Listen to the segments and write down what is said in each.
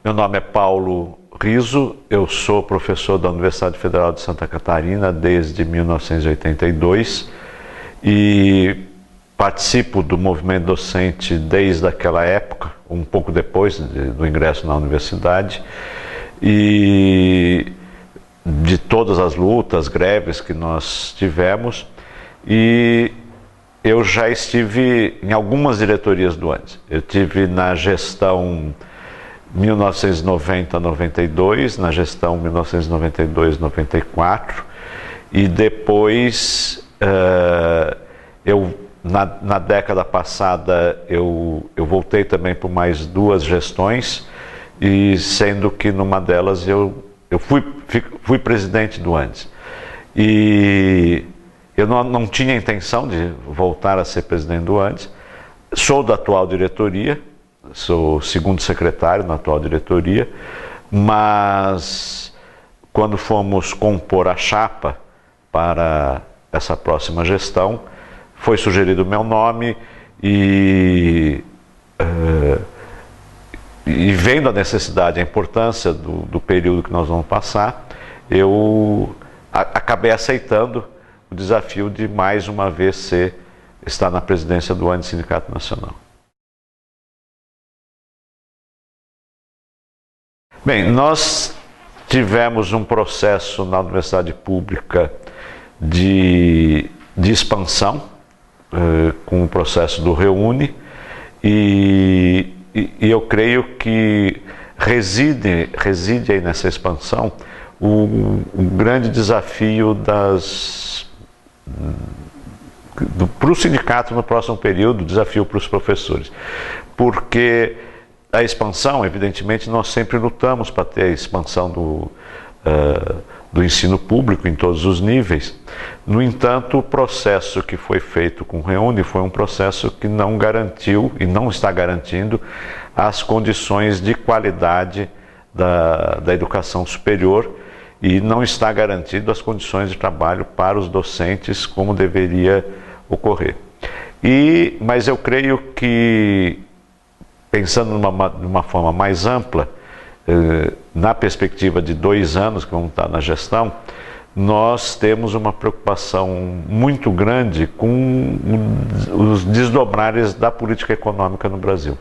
Meu nome é Paulo Riso, eu sou professor da Universidade Federal de Santa Catarina desde 1982 e participo do movimento docente desde aquela época, um pouco depois do ingresso na universidade, e de todas as lutas, greves que nós tivemos, e eu já estive em algumas diretorias do ANDES. Eu tive na gestão 1990-92, na gestão 1992-94, e depois na década passada eu voltei também por mais duas gestões, e sendo que numa delas eu fui presidente do ANDES. E eu não tinha intenção de voltar a ser presidente do ANDES, sou da atual diretoria, sou segundo secretário na atual diretoria, mas quando fomos compor a chapa para essa próxima gestão, foi sugerido o meu nome e vendo a necessidade, a importância do período que nós vamos passar, eu acabei aceitando o desafio de mais uma vez estar na presidência do ANDES Sindicato Nacional. Bem, nós tivemos um processo na universidade pública de expansão, com o processo do Reúne, e eu creio que reside aí nessa expansão o grande desafio para o sindicato no próximo período, o desafio para os professores, porque a expansão, evidentemente, nós sempre lutamos para ter a expansão do ensino público em todos os níveis. No entanto, o processo que foi feito com o Reúne foi um processo que não garantiu e não está garantindo as condições de qualidade da educação superior, e não está garantido as condições de trabalho para os docentes como deveria ocorrer. Mas eu creio que, pensando de uma forma mais ampla, na perspectiva de 2 anos que vamos estar na gestão, nós temos uma preocupação muito grande com os desdobrares da política econômica no Brasil.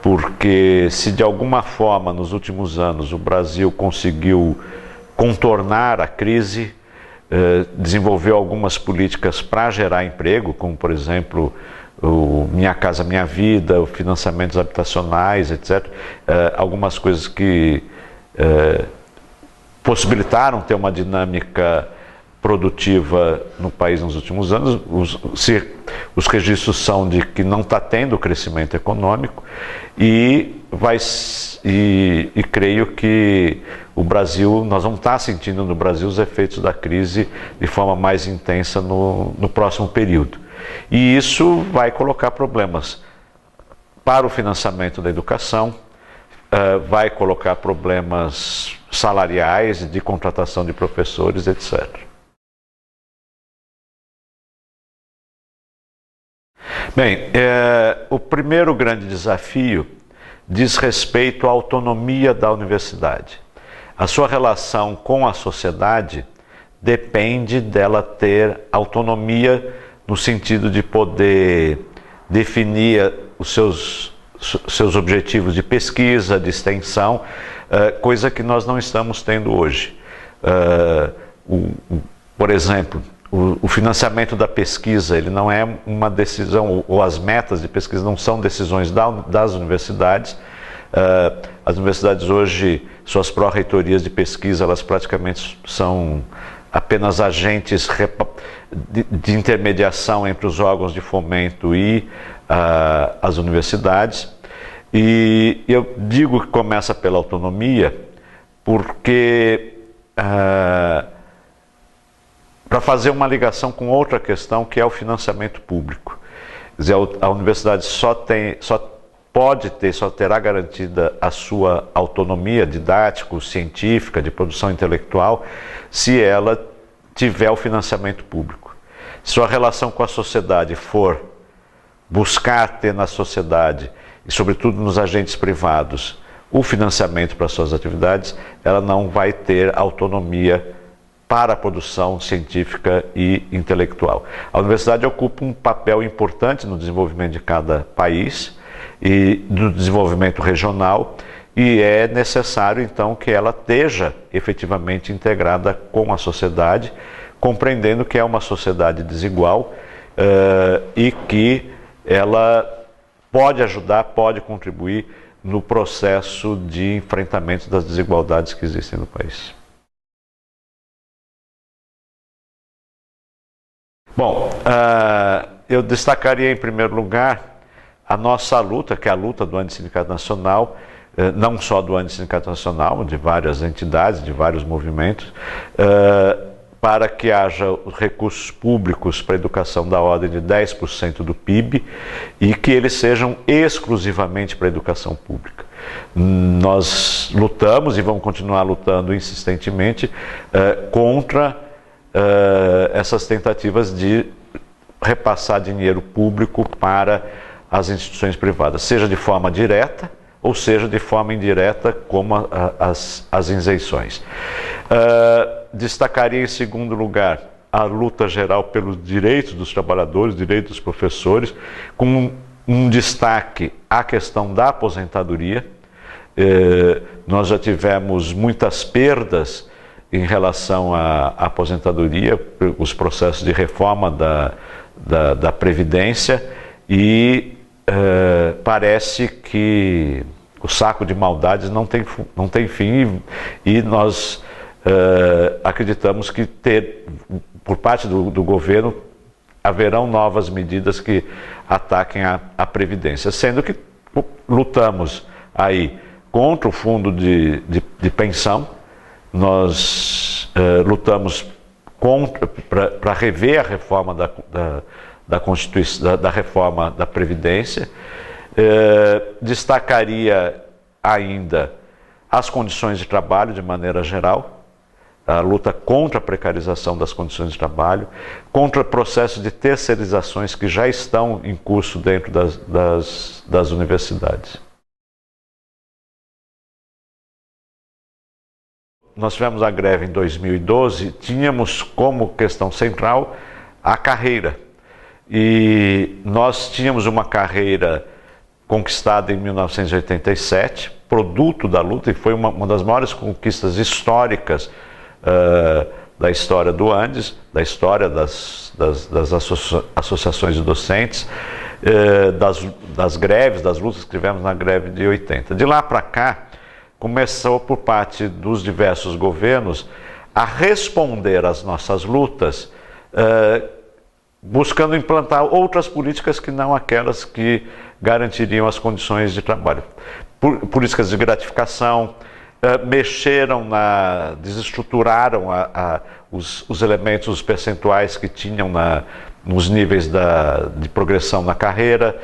Porque se de alguma forma nos últimos anos o Brasil conseguiu contornar a crise, desenvolveu algumas políticas para gerar emprego, como por exemplo o Minha Casa Minha Vida, o financiamentos habitacionais, etc. Algumas coisas que possibilitaram ter uma dinâmica produtiva no país nos últimos anos. Os registros são de que não está tendo crescimento econômico, e creio que o Brasil, nós vamos estar sentindo no Brasil os efeitos da crise de forma mais intensa no próximo período. E isso vai colocar problemas para o financiamento da educação, vai colocar problemas salariais, de contratação de professores, etc. Bem, o primeiro grande desafio diz respeito à autonomia da universidade. A sua relação com a sociedade depende dela ter autonomia no sentido de poder definir os seus objetivos de pesquisa, de extensão, coisa que nós não estamos tendo hoje. Por exemplo, o financiamento da pesquisa, ele não é uma decisão, ou as metas de pesquisa não são decisões das universidades. As universidades hoje, suas pró-reitorias de pesquisa, elas praticamente são apenas agentes de intermediação entre os órgãos de fomento e as universidades. E eu digo que começa pela autonomia porque para fazer uma ligação com outra questão, que é o financiamento público. Quer dizer, a universidade só terá garantida a sua autonomia didático-científica, de produção intelectual, se ela tiver o financiamento público. Se a relação com a sociedade for buscar ter na sociedade e sobretudo nos agentes privados, o financiamento para suas atividades, ela não vai ter autonomia para a produção científica e intelectual. A universidade ocupa um papel importante no desenvolvimento de cada país e no desenvolvimento regional, e é necessário então que ela esteja efetivamente integrada com a sociedade, compreendendo que é uma sociedade desigual e que ela pode ajudar, pode contribuir no processo de enfrentamento das desigualdades que existem no país. Bom, eu destacaria em primeiro lugar a nossa luta, que é a luta do Antissindicato Nacional, não só do Antissindicato Nacional, de várias entidades, de vários movimentos, para que haja recursos públicos para a educação da ordem de 10% do PIB e que eles sejam exclusivamente para a educação pública. Nós lutamos e vamos continuar lutando insistentemente contra essas tentativas de repassar dinheiro público para as instituições privadas, seja de forma direta ou seja de forma indireta, como as isenções. Destacaria em segundo lugar a luta geral pelos direitos dos trabalhadores, direitos dos professores, com um destaque à questão da aposentadoria. Nós já tivemos muitas perdas em relação à aposentadoria, os processos de reforma da Previdência, e parece que o saco de maldades não tem fim, e nós acreditamos que por parte do governo haverão novas medidas que ataquem a Previdência, sendo que lutamos aí contra o fundo de pensão. Nós lutamos para rever a reforma da Constituição, da reforma da Previdência. Destacaria ainda as condições de trabalho de maneira geral, a luta contra a precarização das condições de trabalho, contra processos de terceirizações que já estão em curso dentro das universidades. Nós tivemos a greve em 2012, tínhamos como questão central a carreira. E nós tínhamos uma carreira conquistada em 1987, produto da luta, e foi uma das maiores conquistas históricas da história do Andes, da história das associações de docentes, das greves, das lutas que tivemos na greve de 80. De lá para cá, começou por parte dos diversos governos a responder às nossas lutas, buscando implantar outras políticas que não aquelas que garantiriam as condições de trabalho. Políticas de gratificação, desestruturaram os elementos, os percentuais que tinham nos níveis de progressão na carreira.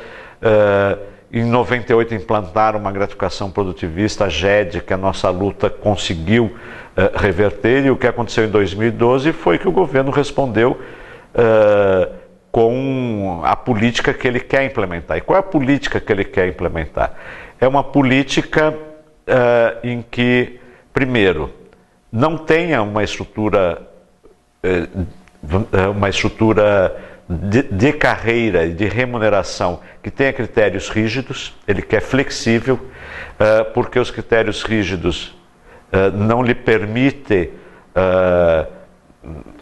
Em 98 implantaram uma gratificação produtivista, a GED, que a nossa luta conseguiu reverter, e o que aconteceu em 2012 foi que o governo respondeu com a política que ele quer implementar. E qual é a política que ele quer implementar? É uma política em que, primeiro, não tenha uma estrutura de carreira e de remuneração que tenha critérios rígidos. Ele quer flexível, porque os critérios rígidos não lhe permitem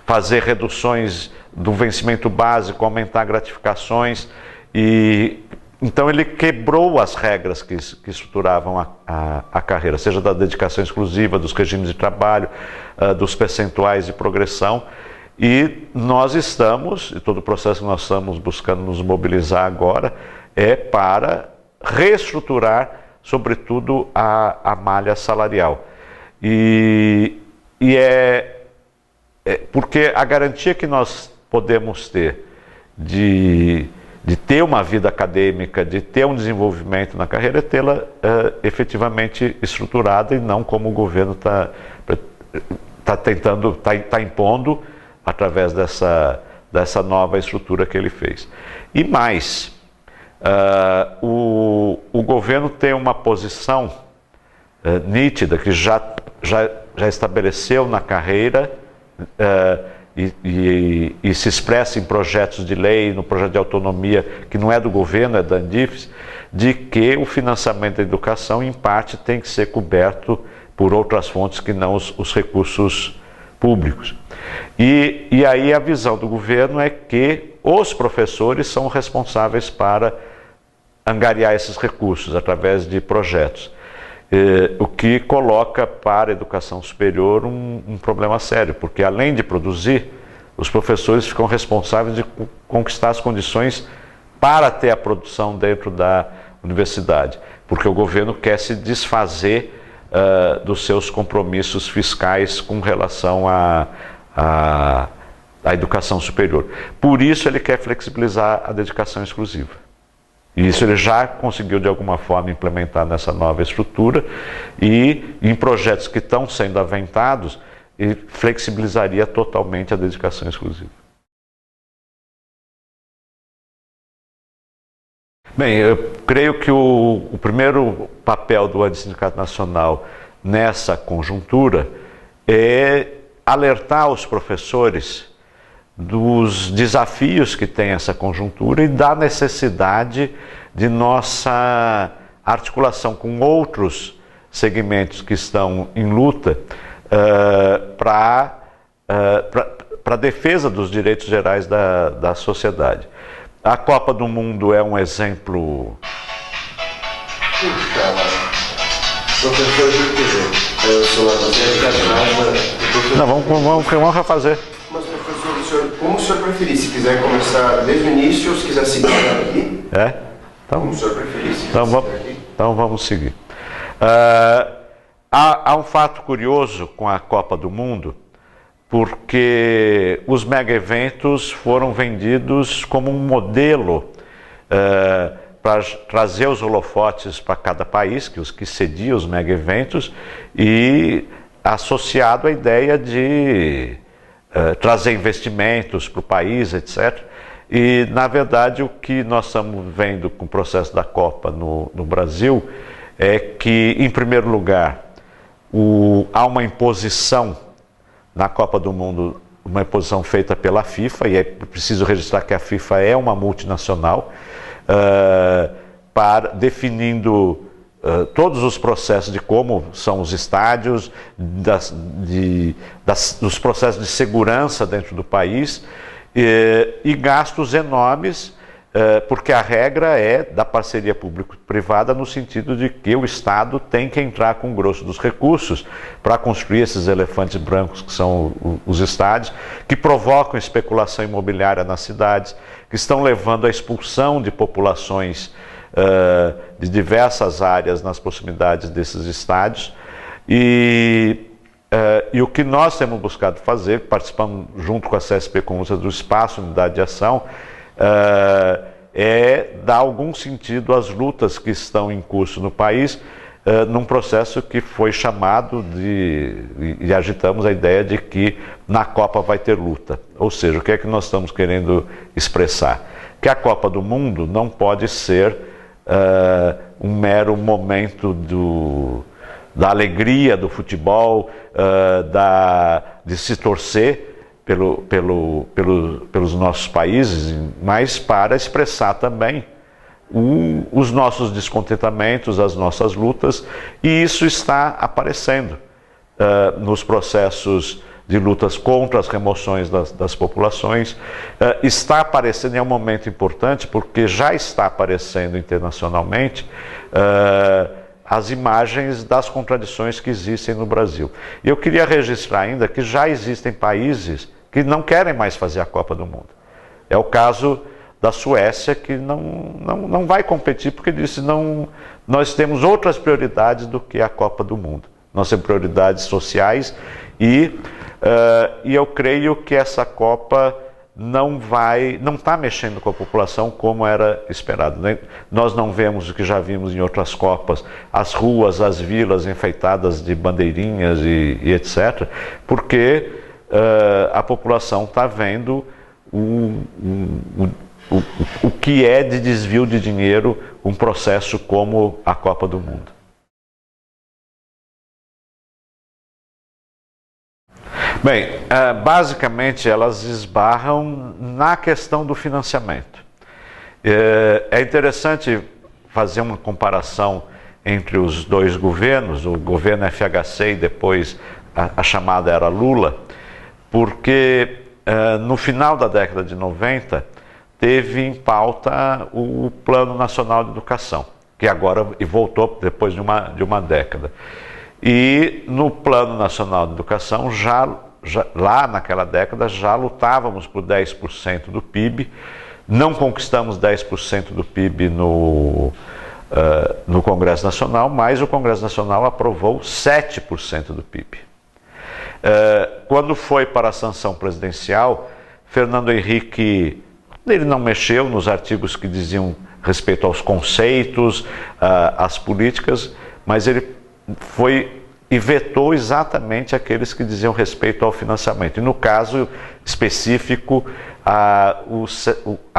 fazer reduções do vencimento básico, aumentar gratificações, e então ele quebrou as regras que estruturavam a carreira, seja da dedicação exclusiva, dos regimes de trabalho, dos percentuais de progressão. E nós e todo o processo que nós estamos buscando nos mobilizar agora é para reestruturar, sobretudo, a malha salarial. Porque a garantia que nós podemos ter de ter uma vida acadêmica, de ter um desenvolvimento na carreira, é tê-la efetivamente estruturada, e não como o governo está impondo através dessa nova estrutura que ele fez. E mais, O governo tem uma posição nítida que já estabeleceu na carreira e se expressa em projetos de lei, no projeto de autonomia, que não é do governo, é da Andifes, de que o financiamento da educação, em parte, tem que ser coberto por outras fontes que não os recursos públicos. E aí a visão do governo é que os professores são responsáveis para angariar esses recursos através de projetos. O que coloca para a educação superior um problema sério, porque além de produzir, os professores ficam responsáveis de conquistar as condições para ter a produção dentro da universidade, porque o governo quer se desfazer dos seus compromissos fiscais com relação à educação superior. Por isso ele quer flexibilizar a dedicação exclusiva. E isso ele já conseguiu de alguma forma implementar nessa nova estrutura e em projetos que estão sendo aventados, ele flexibilizaria totalmente a dedicação exclusiva. Bem, eu creio que o primeiro papel do Antissindicato Nacional nessa conjuntura é alertar os professores dos desafios que tem essa conjuntura e da necessidade de nossa articulação com outros segmentos que estão em luta para a defesa dos direitos gerais da sociedade. A Copa do Mundo é um exemplo... Professor Não, vamos refazer. Mas, professor, como o senhor preferir? Se quiser começar desde o início ou se quiser seguir aqui? Então, como o senhor preferir? Então vamos seguir. Há um fato curioso com a Copa do Mundo, porque os mega-eventos foram vendidos como um modelo para trazer os holofotes para cada país, que cedia os mega-eventos, e associado à ideia de trazer investimentos para o país, etc. E, na verdade, o que nós estamos vendo com o processo da Copa no Brasil é que, em primeiro lugar, há uma imposição na Copa do Mundo, uma imposição feita pela FIFA, e é preciso registrar que a FIFA é uma multinacional, definindo todos os processos de como são os estádios, dos processos de segurança dentro do país, e gastos enormes, porque a regra é da parceria público-privada no sentido de que o Estado tem que entrar com o grosso dos recursos para construir esses elefantes brancos que são os estádios, que provocam especulação imobiliária nas cidades, que estão levando à expulsão de populações de diversas áreas nas proximidades desses estádios. E o que nós temos buscado fazer, participando junto com a CSP Comuns do Espaço Unidade de Ação, é dar algum sentido às lutas que estão em curso no país, num processo que foi chamado e agitamos a ideia de que na Copa vai ter luta. Ou seja, o que é que nós estamos querendo expressar? Que a Copa do Mundo não pode ser um mero momento da alegria do futebol, de se torcer pelos nossos países, mas para expressar também os nossos descontentamentos, as nossas lutas, e isso está aparecendo nos processos de lutas contra as remoções das populações. Está aparecendo, e é um momento importante, porque já está aparecendo internacionalmente as imagens das contradições que existem no Brasil. E eu queria registrar ainda que já existem países que não querem mais fazer a Copa do Mundo. É o caso da Suécia, que não vai competir porque disse nós temos outras prioridades do que a Copa do Mundo. Nós temos prioridades sociais e eu creio que essa Copa não está mexendo com a população como era esperado. Nós não vemos o que já vimos em outras Copas, as ruas, as vilas enfeitadas de bandeirinhas e etc., porque a população está vendo o que é de desvio de dinheiro um processo como a Copa do Mundo. Bem, basicamente elas esbarram na questão do financiamento. É interessante fazer uma comparação entre os dois governos, o governo FHC e depois a chamada era Lula, porque no final da década de 90 teve em pauta o Plano Nacional de Educação, que agora voltou depois de uma década. E no Plano Nacional de Educação, lá naquela década, já lutávamos por 10% do PIB, não conquistamos 10% do PIB no Congresso Nacional, mas o Congresso Nacional aprovou 7% do PIB. Quando foi para a sanção presidencial, Fernando Henrique, ele não mexeu nos artigos que diziam respeito aos conceitos, às políticas, mas ele foi e vetou exatamente aqueles que diziam respeito ao financiamento. E no caso específico, a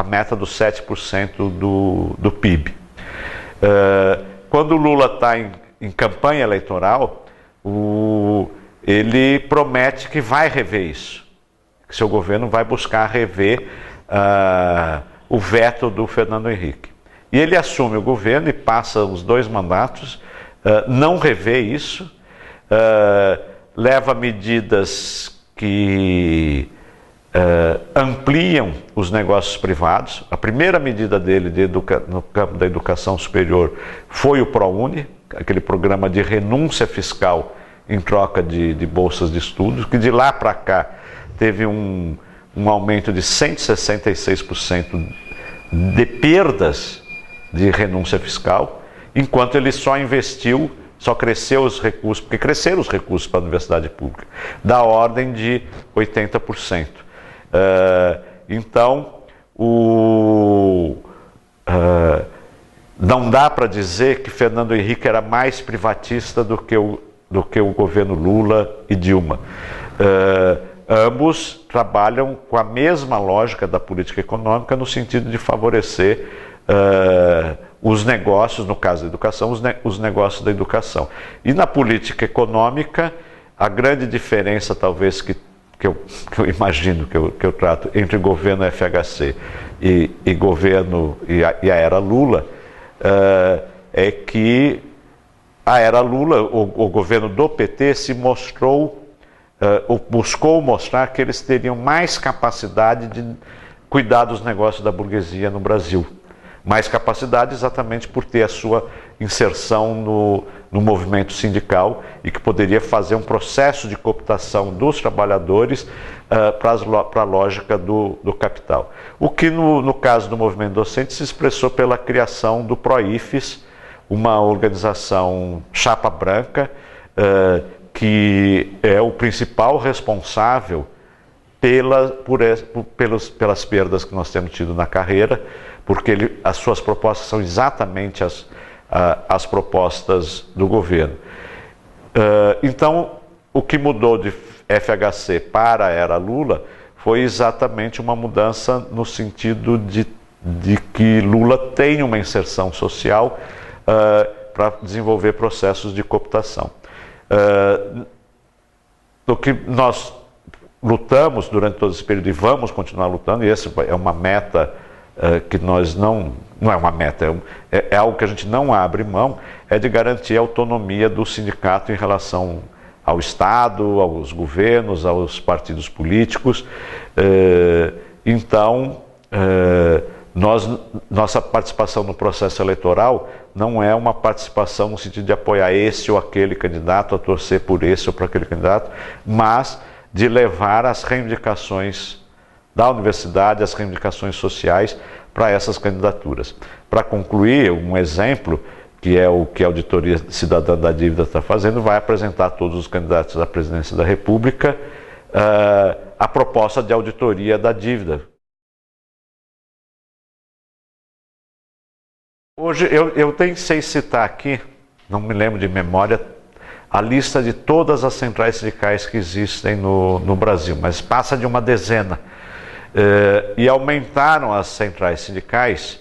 meta dos 7% do PIB. Quando o Lula está em campanha eleitoral, ele promete que vai rever isso, que seu governo vai buscar rever o veto do Fernando Henrique. E ele assume o governo e passa os 2 mandatos, não revê isso, leva medidas que ampliam os negócios privados. A primeira medida dele no campo da educação superior foi o ProUni, aquele programa de renúncia fiscal em troca de bolsas de estudos, que de lá para cá teve um aumento de 166% de perdas de renúncia fiscal, enquanto ele só cresceu os recursos, porque cresceram os recursos para a universidade pública, da ordem de 80%. Então, não dá para dizer que Fernando Henrique era mais privatista do que o governo Lula e Dilma. Ambos trabalham com a mesma lógica da política econômica no sentido de favorecer os negócios, no caso da educação, os negócios da educação. E na política econômica, a grande diferença talvez que eu imagino, que eu trato entre governo FHC e governo e a era Lula, é que a era Lula, o governo do PT se mostrou, buscou mostrar que eles teriam mais capacidade de cuidar dos negócios da burguesia no Brasil. Mais capacidade exatamente por ter a sua inserção no movimento sindical e que poderia fazer um processo de cooptação dos trabalhadores para a lógica do capital. O que no caso do movimento docente se expressou pela criação do PROIFES, uma organização chapa branca, que é o principal responsável pelas perdas que nós temos tido na carreira, porque as suas propostas são exatamente as propostas do governo. Então, o que mudou de FHC para a era Lula foi exatamente uma mudança no sentido de que Lula tem uma inserção social para desenvolver processos de cooptação. Do que nós lutamos durante todo esse período e vamos continuar lutando, e essa é uma meta que nós não é uma meta, é algo que a gente não abre mão, é de garantir a autonomia do sindicato em relação ao Estado, aos governos, aos partidos políticos. Então, nossa participação no processo eleitoral não é uma participação no sentido de apoiar esse ou aquele candidato, a torcer por esse ou por aquele candidato, mas de levar as reivindicações da universidade, as reivindicações sociais para essas candidaturas. Para concluir, um exemplo, que é o que a Auditoria Cidadã da Dívida está fazendo, vai apresentar a todos os candidatos à presidência da República a proposta de auditoria da dívida. Hoje eu sei citar aqui, não me lembro de memória, a lista de todas as centrais sindicais que existem no Brasil, mas passa de uma dezena. e aumentaram as centrais sindicais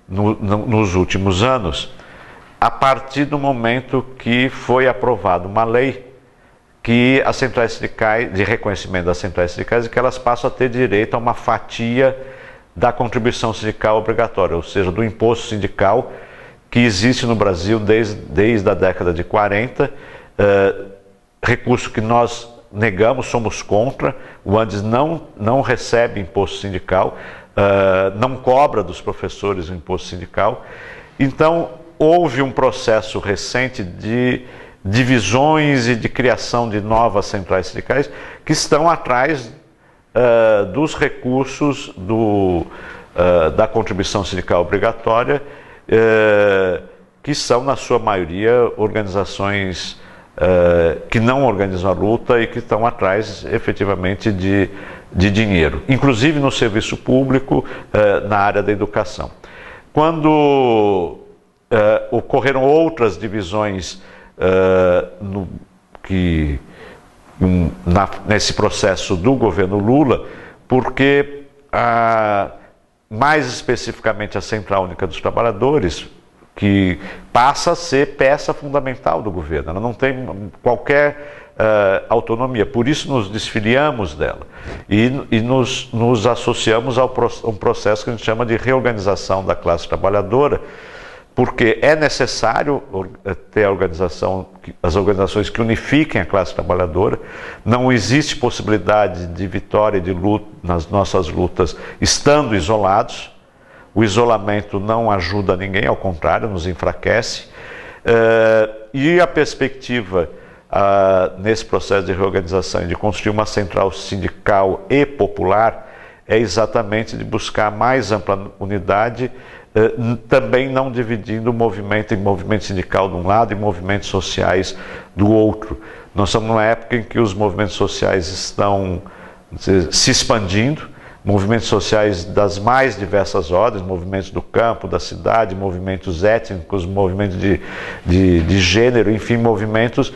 nos últimos anos, a partir do momento que foi aprovada uma lei que as centrais sindicais, de reconhecimento das centrais sindicais, e que elas passam a ter direito a uma fatia da contribuição sindical obrigatória, ou seja, do imposto sindical que existe no Brasil desde a década de 40, recurso que nós negamos, somos contra. O Andes não recebe imposto sindical, não cobra dos professores o imposto sindical. Então, houve um processo recente de divisões e de criação de novas centrais sindicais que estão atrás dos recursos da contribuição sindical obrigatória, que são, na sua maioria, organizações que não organizam a luta e que estão atrás, efetivamente, de dinheiro, inclusive no serviço público, na área da educação. Quando ocorreram outras divisões nesse processo do governo Lula, porque mais especificamente a Central Única dos Trabalhadores, que passa a ser peça fundamental do governo, ela não tem qualquer autonomia, por isso nos desfiliamos dela e nos associamos a um processo que a gente chama de reorganização da classe trabalhadora, porque é necessário ter as organizações que unifiquem a classe trabalhadora. Não existe possibilidade de vitória e de luta nas nossas lutas estando isolados. O isolamento não ajuda ninguém, ao contrário, nos enfraquece. E a perspectiva nesse processo de reorganização e de construir uma central sindical e popular é exatamente de buscar mais ampla unidade, também não dividindo o movimento em movimento sindical de um lado e movimentos sociais do outro. Nós estamos numa época em que os movimentos sociais estão se expandindo, movimentos sociais das mais diversas ordens, movimentos do campo, da cidade, movimentos étnicos, movimentos de gênero, enfim, movimentos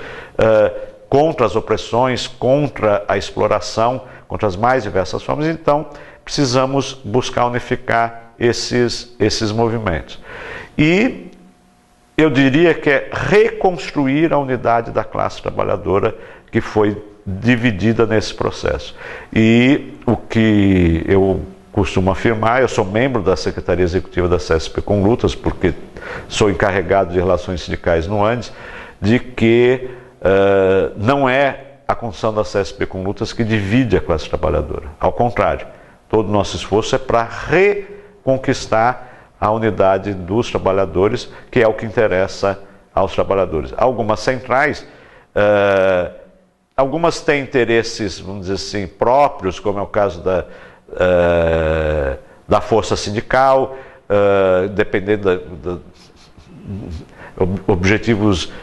contra as opressões, contra a exploração, contra as mais diversas formas. Então, precisamos buscar unificar esses movimentos. E eu diria que é reconstruir a unidade da classe trabalhadora que foi dividida nesse processo. E o que eu costumo afirmar, eu sou membro da Secretaria Executiva da CSP com Lutas, porque sou encarregado de relações sindicais no Andes, de que não é a construção da CSP com Lutas que divide a classe trabalhadora. Ao contrário, todo o nosso esforço é para reconquistar a unidade dos trabalhadores, que é o que interessa aos trabalhadores. Algumas centrais, algumas têm interesses, vamos dizer assim, próprios, como é o caso da força sindical, dependendo objetivos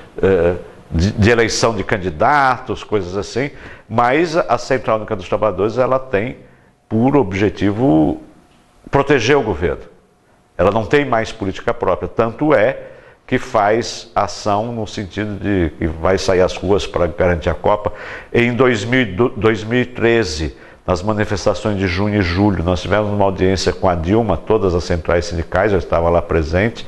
de eleição de candidatos, coisas assim, mas a Central Única dos Trabalhadores, ela tem por objetivo proteger o governo. Ela não tem mais política própria, tanto é que faz ação no sentido de que vai sair às ruas para garantir a Copa. Em 2013, nas manifestações de junho e julho, nós tivemos uma audiência com a Dilma, todas as centrais sindicais, eu estava lá presente,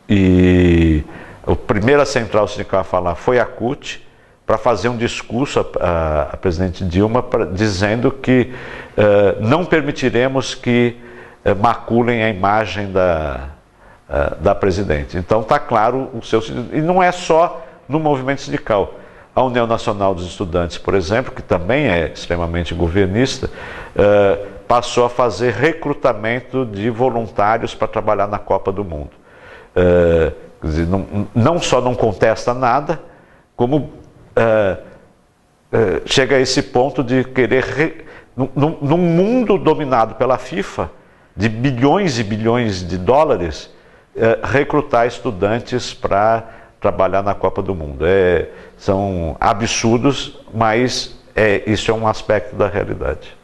e a primeira central sindical a falar foi a CUT, para fazer um discurso a presidente Dilma dizendo que não permitiremos que maculem a imagem da presidente. Então está claro o seu sentido. E não é só no movimento sindical. A União Nacional dos Estudantes, por exemplo, que também é extremamente governista, passou a fazer recrutamento de voluntários para trabalhar na Copa do Mundo. Quer dizer, não só não contesta nada, como chega a esse ponto de querer, num mundo dominado pela FIFA, de bilhões e bilhões de dólares, recrutar estudantes para trabalhar na Copa do Mundo. São absurdos, mas isso é um aspecto da realidade.